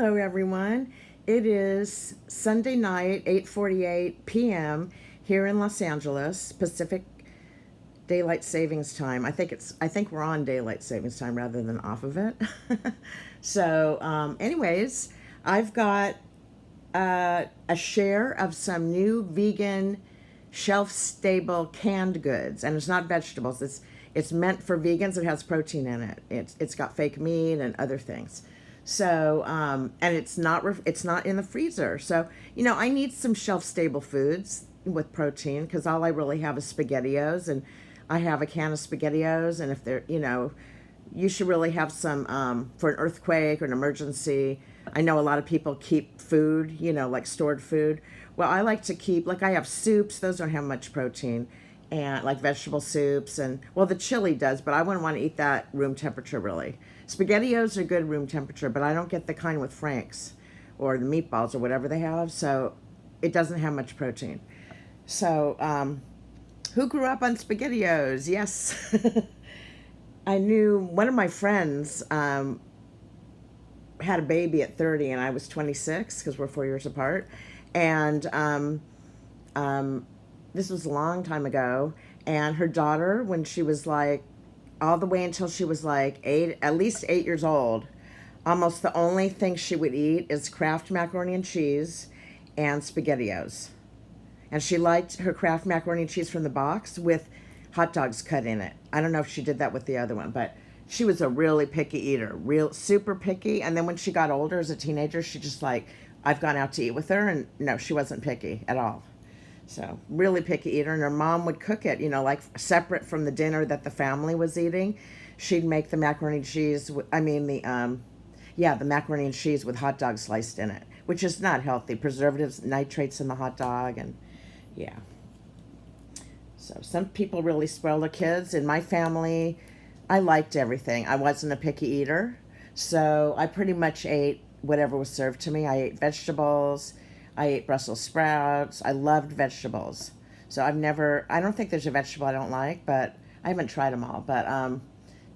Hello, everyone. It is Sunday night, 8:48 p.m. here in Los Angeles, Pacific Daylight Savings Time. I think we're on Daylight Savings Time rather than off of it. Anyways, I've got a share of some new vegan shelf-stable canned goods, and it's not vegetables. It's meant for vegans. It has protein in it. It's got fake meat and other things. And it's not in the freezer. So I need some shelf-stable foods with protein because all I really have is SpaghettiOs, and I have a can of SpaghettiOs, and if they're you should really have some for an earthquake or an emergency. I know a lot of people keep food, like stored food. Well, I like to keep, like I have soups, those don't have much protein, and like vegetable soups, and well, the chili does, but I wouldn't want to eat that room temperature really. SpaghettiOs are good room temperature, but I don't get the kind with Frank's or the meatballs or whatever they have, so it doesn't have much protein. Who grew up on SpaghettiOs? Yes. I knew one of my friends had a baby at 30 and I was 26 because we're 4 years apart. And this was a long time ago. And her daughter, when she was like, all the way until she was like at least 8 years old, almost the only thing she would eat is Kraft macaroni and cheese and SpaghettiOs. And she liked her Kraft macaroni and cheese from the box with hot dogs cut in it. I don't know if she did that with the other one, but she was a really picky eater, real super picky. And then when she got older as a teenager, she just like, I've gone out to eat with her, and no, she wasn't picky at all. So really picky eater, and her mom would cook it, like separate from the dinner that the family was eating. She'd make the macaroni and cheese. The macaroni and cheese with hot dogs sliced in it, which is not healthy. Preservatives, nitrates in the hot dog, and yeah. So some people really spoil their kids. In my family, I liked everything. I wasn't a picky eater, so I pretty much ate whatever was served to me. I ate vegetables. I ate Brussels sprouts. I loved vegetables. So I don't think there's a vegetable I don't like, but I haven't tried them all. But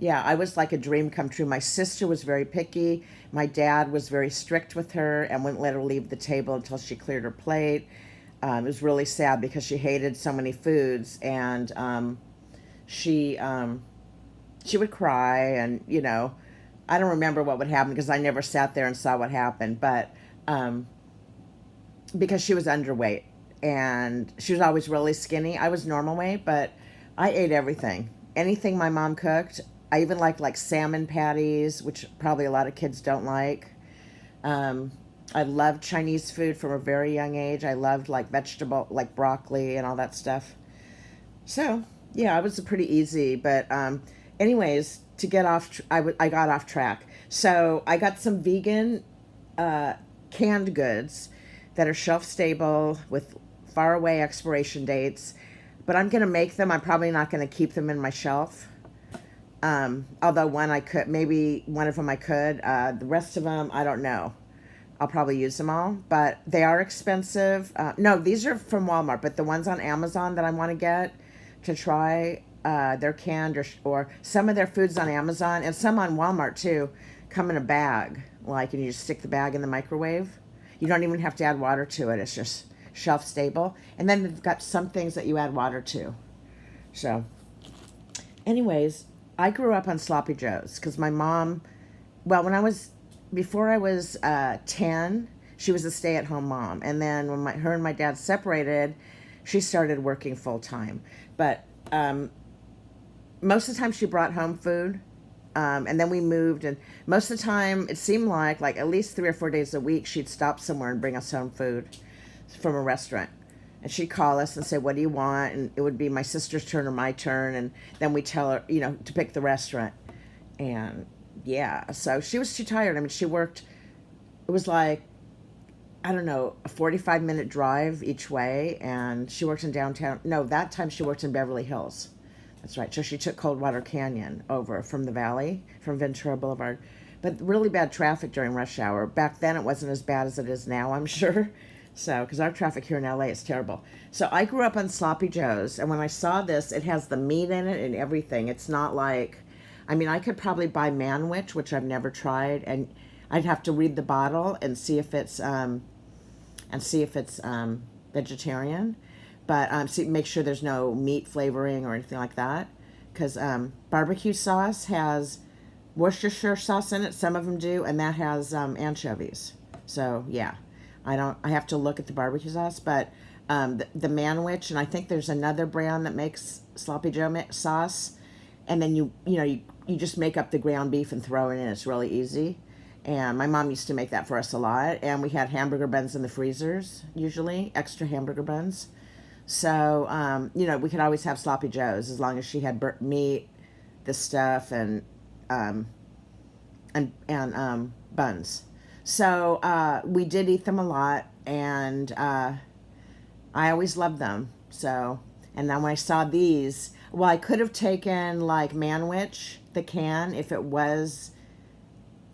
yeah, I was like a dream come true. My sister was very picky. My dad was very strict with her and wouldn't let her leave the table until she cleared her plate. It was really sad because she hated so many foods, and she would cry, and I don't remember what would happen because I never sat there and saw what happened, but because she was underweight and she was always really skinny. I was normal weight, but I ate everything. Anything my mom cooked. I even liked like salmon patties, which probably a lot of kids don't like. I loved Chinese food from a very young age. I loved like vegetable, like broccoli and all that stuff. So yeah, I was pretty easy. But anyways, to get off, I got off track. So I got some vegan canned goods that are shelf stable with far away expiration dates. But I'm gonna make them. I'm probably not gonna keep them in my shelf. Although maybe one of them I could. The rest of them, I don't know. I'll probably use them all, but they are expensive. No, these are from Walmart, but the ones on Amazon that I want to get to try, they're canned, or some of their foods on Amazon and some on Walmart too come in a bag, and you just stick the bag in the microwave. You don't even have to add water to it. It's just shelf stable. And then they've got some things that you add water to. So anyways, I grew up on Sloppy Joes because my mom, well, before I was 10, she was a stay-at-home mom. And then when her and my dad separated, she started working full-time. But most of the time she brought home food. And then we moved. And most of the time, it seemed like at least 3 or 4 days a week, she'd stop somewhere and bring us home food from a restaurant. And she'd call us and say, what do you want? And it would be my sister's turn or my turn. And then we tell her, to pick the restaurant. And yeah, so she was too tired. I mean, she worked, it was like, I don't know, a 45-minute drive each way, and she worked in downtown. No, that time she worked in Beverly Hills. That's right. So she took Coldwater Canyon over from the valley, from Ventura Boulevard. But really bad traffic during rush hour. Back then it wasn't as bad as it is now, I'm sure. So, because our traffic here in LA is terrible. So I grew up on Sloppy Joes, and when I saw this, it has the meat in it and everything. It's not like, I mean, I could probably buy Manwich, which I've never tried, and I'd have to read the bottle and see if it's vegetarian, but see, make sure there's no meat flavoring or anything like that. Because barbecue sauce has Worcestershire sauce in it. Some of them do, and that has anchovies. So yeah, I have to look at the barbecue sauce, but the Manwich, and I think there's another brand that makes sloppy Joe sauce, and then you just make up the ground beef and throw it in. It's really easy. And my mom used to make that for us a lot. And we had hamburger buns in the freezers, usually, extra hamburger buns. So, we could always have sloppy joes as long as she had meat, the stuff, and buns. So we did eat them a lot, and I always loved them. So, and then when I saw these, well, I could have taken like Manwich, the can, if it was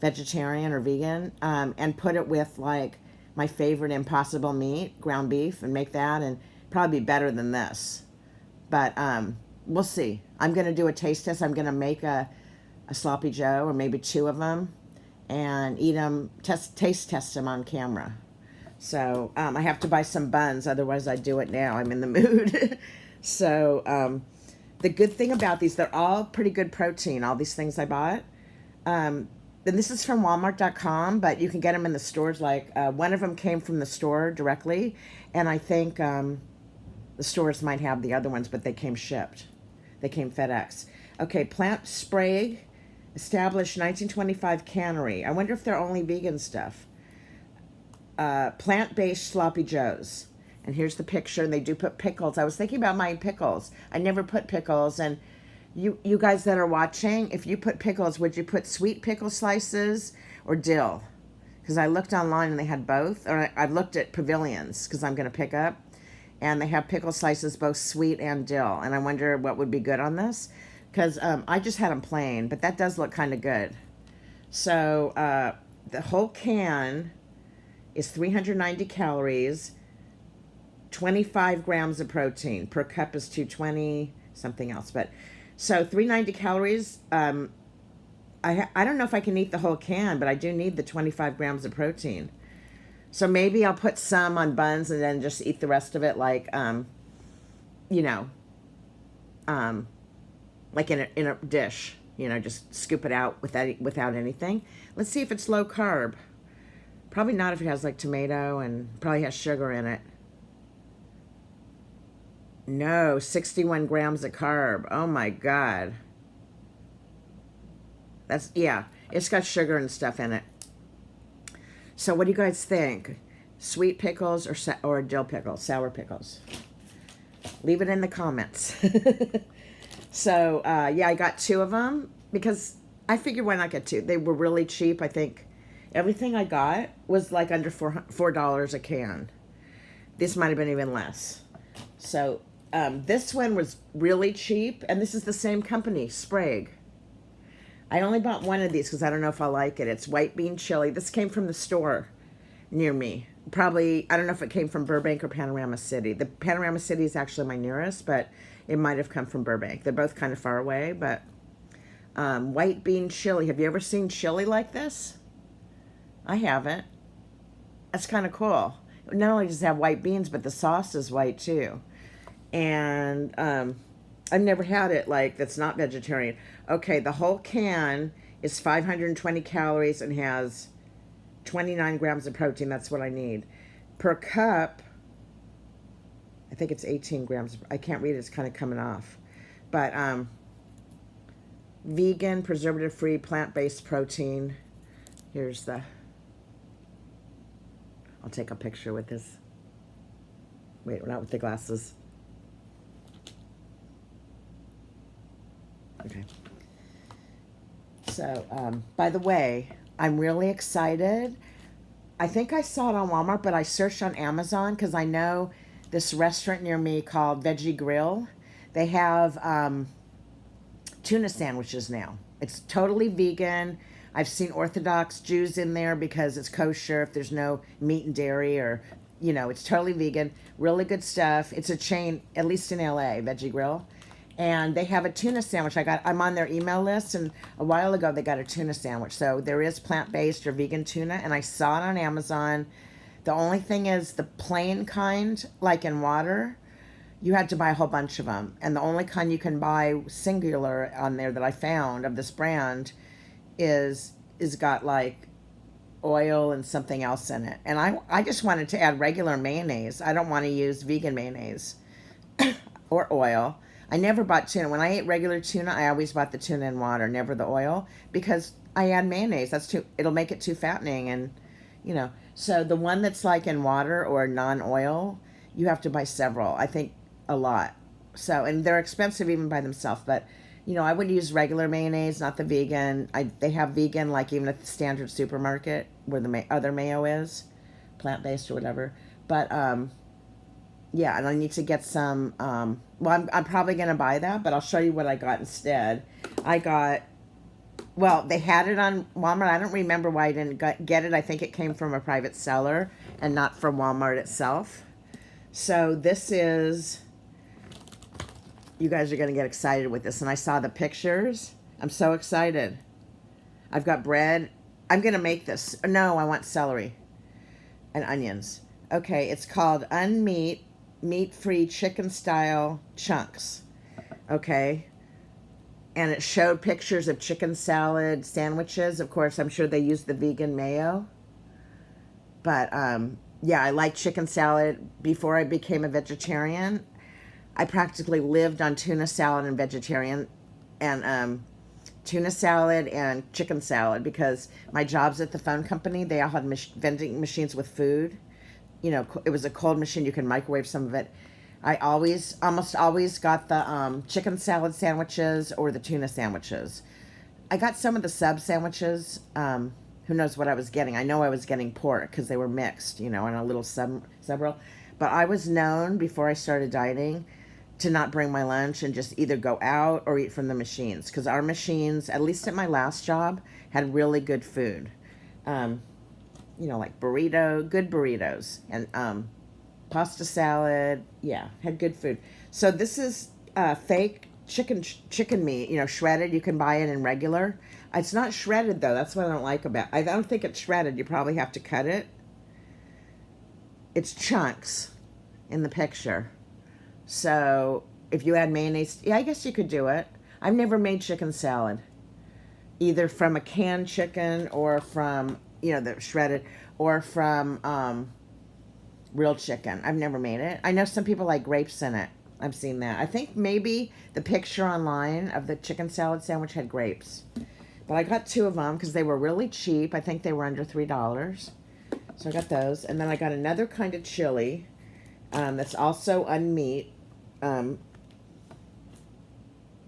vegetarian or vegan, and put it with like my favorite Impossible meat, ground beef, and make that, and probably be better than this. But we'll see. I'm going to do a taste test. I'm going to make a sloppy Joe, or maybe two of them, and eat them, taste test them on camera. So I have to buy some buns, otherwise I'd do it now. I'm in the mood. So the good thing about these, they're all pretty good protein, all these things I bought. And this is from Walmart.com, but you can get them in the stores. Like one of them came from the store directly, and I think the stores might have the other ones, but they came shipped. They came FedEx. Okay, Plant Sprague, established 1925 cannery. I wonder if they're only vegan stuff. Plant-based sloppy joes. And here's the picture. They do put pickles. I was thinking about my pickles. I never put pickles. And you guys that are watching, if you put pickles, would you put sweet pickle slices or dill? Because I looked online and they had both. Or I've looked at Pavilions because I'm going to pick up. And they have pickle slices, both sweet and dill. And I wonder what would be good on this. Because I just had them plain, but that does look kind of good. So the whole can is 390 calories, 25 grams of protein. Per cup is 220, something else. But so 390 calories. I don't know if I can eat the whole can, but I do need the 25 grams of protein. So maybe I'll put some on buns and then just eat the rest of it like, like in a dish. Just scoop it out without anything. Let's see if it's low carb. Probably not if it has like tomato and probably has sugar in it. No, 61 grams of carb. Oh my God. It's got sugar and stuff in it. So what do you guys think? Sweet pickles or dill pickles, sour pickles? Leave it in the comments. So, I got two of them because I figured why not get two? They were really cheap. I think everything I got was like under $4 a can. This might have been even less. So, this one was really cheap, and this is the same company, Sprague. I only bought one of these because I don't know if I like it. It's white bean chili. This came from the store near me. Probably, I don't know if it came from Burbank or Panorama City. The Panorama City is actually my nearest, but it might have come from Burbank. They're both kind of far away, but white bean chili. Have you ever seen chili like this? I haven't. That's kind of cool. Not only does it have white beans, but the sauce is white too. And I've never had it that's not vegetarian. Okay, the whole can is 520 calories and has 29 grams of protein. That's what I need. Per cup, I think it's 18 grams. I can't read it. It's kind of coming off. But vegan, preservative-free, plant-based protein. Here's the... I'll take a picture with this. Wait, not with the glasses. Okay. So, by the way, I'm really excited. I think I saw it on Walmart, but I searched on Amazon because I know this restaurant near me called Veggie Grill. They have tuna sandwiches now. It's totally vegan. I've seen Orthodox Jews in there because it's kosher if there's no meat and dairy or, it's totally vegan. Really good stuff. It's a chain, at least in LA, Veggie Grill. And they have a tuna sandwich. I'm on their email list, and a while ago they got a tuna sandwich. So there is plant-based or vegan tuna, and I saw it on Amazon. The only thing is the plain kind, like in water, you had to buy a whole bunch of them. And the only kind you can buy singular on there that I found of this brand is got like oil and something else in it. And I just wanted to add regular mayonnaise. I don't want to use vegan mayonnaise or oil. I never bought tuna. When I ate regular tuna, I always bought the tuna in water, never the oil, because I add mayonnaise. It'll make it too fattening, and So the one that's like in water or non-oil, you have to buy several. I think a lot. So, and they're expensive even by themselves, but I would use regular mayonnaise, not the vegan. They have vegan, like even at the standard supermarket where the other mayo is, plant-based or whatever. But yeah, and I need to get some. Well, I'm probably gonna buy that, but I'll show you what I got instead. Well, they had it on Walmart. I don't remember why I didn't get it. I think it came from a private seller and not from Walmart itself. So this is. You guys are going to get excited with this. And I saw the pictures. I'm so excited. I've got bread. I'm going to make this. No, I want celery and onions. Okay, it's called Unmeat, meat-free chicken style chunks. Okay. And it showed pictures of chicken salad sandwiches. Of course, I'm sure they used the vegan mayo. But yeah, I like chicken salad. Before I became a vegetarian, I practically lived on tuna salad and vegetarian, and tuna salad and chicken salad, because my job's at the phone company. They all had vending machines with food. It was a cold machine. You can microwave some of it. I almost always got the chicken salad sandwiches or the tuna sandwiches. I got some of the sub sandwiches. Who knows what I was getting? I know I was getting pork because they were mixed, in a little sub roll. But I was known before I started dieting to not bring my lunch and just either go out or eat from the machines, because our machines, at least at my last job, had really good food. Like good burritos, and pasta salad. Yeah, had good food. So this is fake chicken meat, shredded. You can buy it in regular. It's not shredded though. That's what I don't like about it. I don't think it's shredded. You probably have to cut it. It's chunks in the picture. So if you add mayonnaise, yeah, I guess you could do it. I've never made chicken salad, either from a canned chicken or from, the shredded, or from real chicken. I've never made it. I know some people like grapes in it. I've seen that. I think maybe the picture online of the chicken salad sandwich had grapes. But I got 2 of them because they were really cheap. I think they were under $3. So I got those. And then I got another kind of chili that's also unmeat. How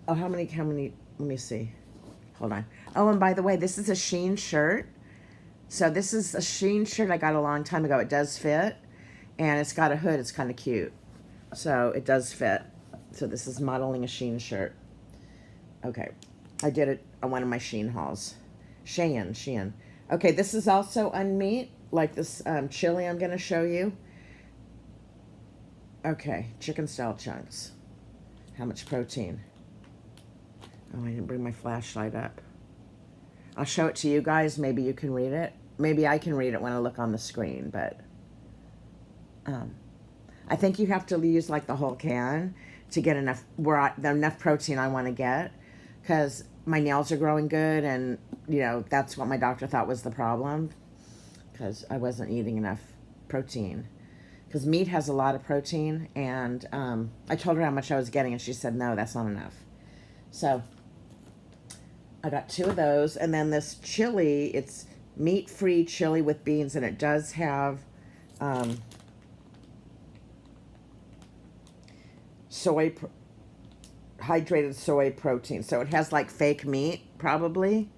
many, let me see. Hold on. Oh, and by the way, this is a Shein shirt. So this is a Shein shirt I got a long time ago. It does fit. And it's got a hood. It's kind of cute. So it does fit. So this is modeling a Shein shirt. Okay. I did it on one of my Shein hauls. Shein. Okay, this is also unmeat, like this chili I'm going to show you. Okay, chicken style chunks. How much protein? Oh, I didn't bring my flashlight up. I'll show it to you guys. Maybe you can read it. Maybe I can read it when I look on the screen, but I think you have to use like the whole can to get enough protein I want to get, because my nails are growing good, and that's what my doctor thought was the problem, because I wasn't eating enough protein. Because meat has a lot of protein, and I told her how much I was getting, and she said, no, that's not enough. So I got 2 of those, and then this chili, it's meat-free chili with beans, and it does have hydrated soy protein. So it has like fake meat, probably.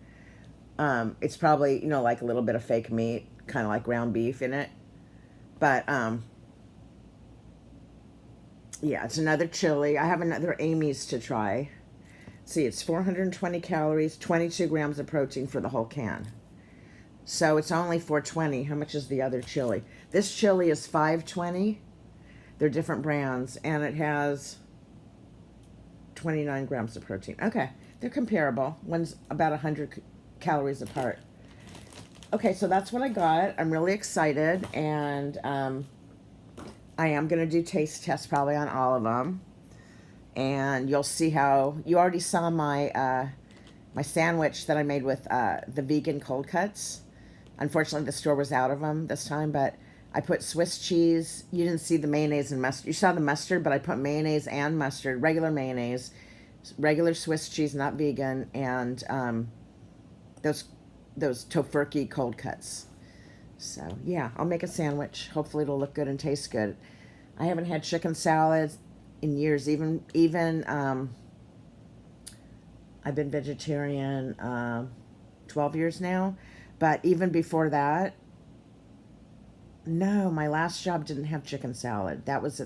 It's probably, like a little bit of fake meat, kind of like ground beef in it. But yeah, it's another chili. I have another Amy's to try. See, it's 420 calories, 22 grams of protein for the whole can. So it's only $4.20. How much is the other chili? This chili is $5.20. They're different brands, and it has 29 grams of protein. Okay, they're comparable. One's about 100 calories apart. Okay, so that's what I got. I'm really excited, and I am going to do taste tests probably on all of them. And you'll see how, you already saw my sandwich that I made with the vegan cold cuts. Unfortunately, the store was out of them this time, but I put Swiss cheese. You didn't see the mayonnaise and mustard. You saw the mustard, but I put mayonnaise and mustard, regular mayonnaise, regular Swiss cheese, not vegan, and those Tofurky cold cuts. So yeah, I'll make a sandwich. Hopefully it'll look good and taste good. I haven't had chicken salad in years. Even I've been vegetarian 12 years now, but even before that, no, my last job didn't have chicken salad. That was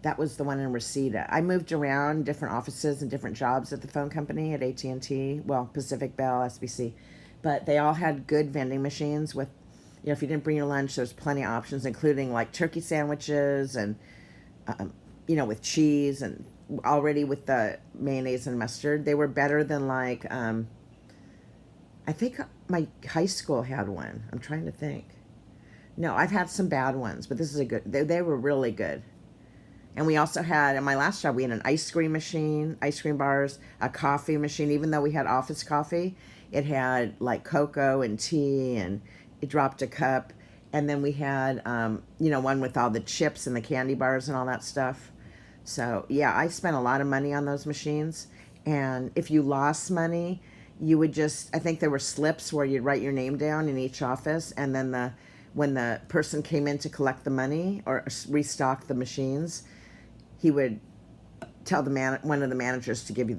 the one in Reseda. I moved around different offices and different jobs at the phone company at AT&T, well, Pacific Bell, SBC, but they all had good vending machines with, if you didn't bring your lunch, there's plenty of options, including like turkey sandwiches and, with cheese and already with the mayonnaise and mustard. They were better than like, I think my high school had one. I'm trying to think. No, I've had some bad ones, but this is a good, they were really good. And we also had, in my last job, we had an ice cream machine, ice cream bars, a coffee machine. Even though we had office coffee, it had like cocoa and tea, and it dropped a cup. And then we had, one with all the chips and the candy bars and all that stuff. So yeah, I spent a lot of money on those machines. And if you lost money, you would I think there were slips where you'd write your name down in each office, and then when the person came in to collect the money or restock the machines, he would tell one of the managers to give you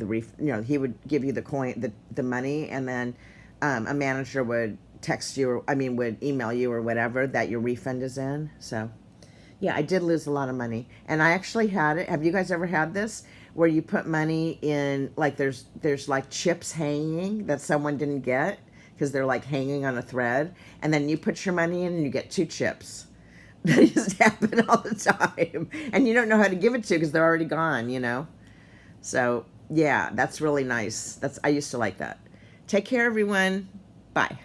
he would give you the coin, the money, and then a manager would text you, would email you or whatever that your refund is in. So yeah, I did lose a lot of money. And I actually had it. Have you guys ever had this where you put money in, like there's like chips hanging that someone didn't get because they're like hanging on a thread, and then you put your money in and you get 2 chips. That used to happen all the time. And you don't know how to give it to because they're already gone. So yeah, that's really nice. I used to like that. Take care, everyone. Bye.